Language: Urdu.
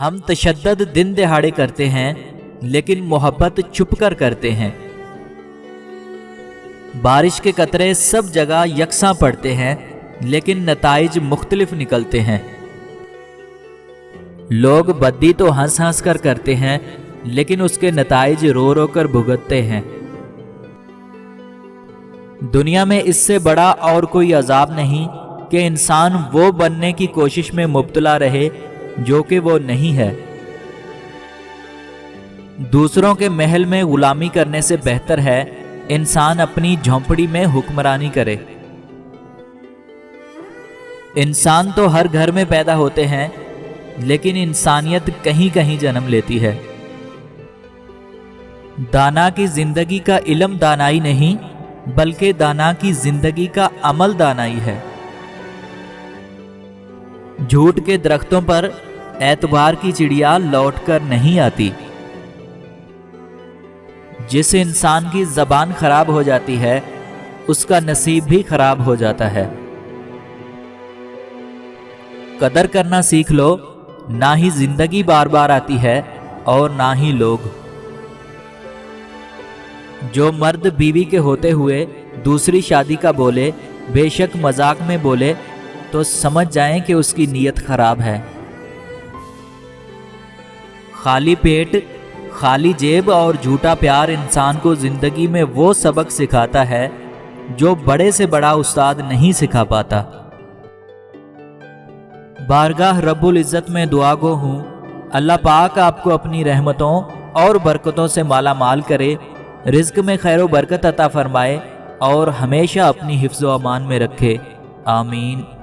ہم تشدد دن دہاڑے کرتے ہیں لیکن محبت چھپ کر کرتے ہیں۔ بارش کے قطرے سب جگہ یکساں پڑتے ہیں لیکن نتائج مختلف نکلتے ہیں۔ لوگ بدی تو ہنس ہنس کر کرتے ہیں لیکن اس کے نتائج رو رو کر بھگتتے ہیں۔ دنیا میں اس سے بڑا اور کوئی عذاب نہیں کہ انسان وہ بننے کی کوشش میں مبتلا رہے جو کہ وہ نہیں ہے۔ دوسروں کے محل میں غلامی کرنے سے بہتر ہے انسان اپنی جھونپڑی میں حکمرانی کرے۔ انسان تو ہر گھر میں پیدا ہوتے ہیں لیکن انسانیت کہیں کہیں جنم لیتی ہے۔ دانا کی زندگی کا علم دانائی نہیں بلکہ دانا کی زندگی کا عمل دانائی ہے۔ جھوٹ کے درختوں پر اعتبار کی چڑیا لوٹ کر نہیں آتی۔ جس انسان کی زبان خراب ہو جاتی ہے اس کا نصیب بھی خراب ہو جاتا ہے۔ قدر کرنا سیکھ لو، نہ ہی زندگی بار بار آتی ہے اور نہ ہی لوگ۔ جو مرد بیوی کے ہوتے ہوئے دوسری شادی کا بولے، بے شک مذاق میں بولے، تو سمجھ جائیں کہ اس کی نیت خراب ہے۔ خالی پیٹ، خالی جیب اور جھوٹا پیار انسان کو زندگی میں وہ سبق سکھاتا ہے جو بڑے سے بڑا استاد نہیں سکھا پاتا۔ بارگاہ رب العزت میں دعا گو ہوں، اللہ پاک آپ کو اپنی رحمتوں اور برکتوں سے مالا مال کرے، رزق میں خیر و برکت عطا فرمائے اور ہمیشہ اپنی حفظ و امان میں رکھے، آمین۔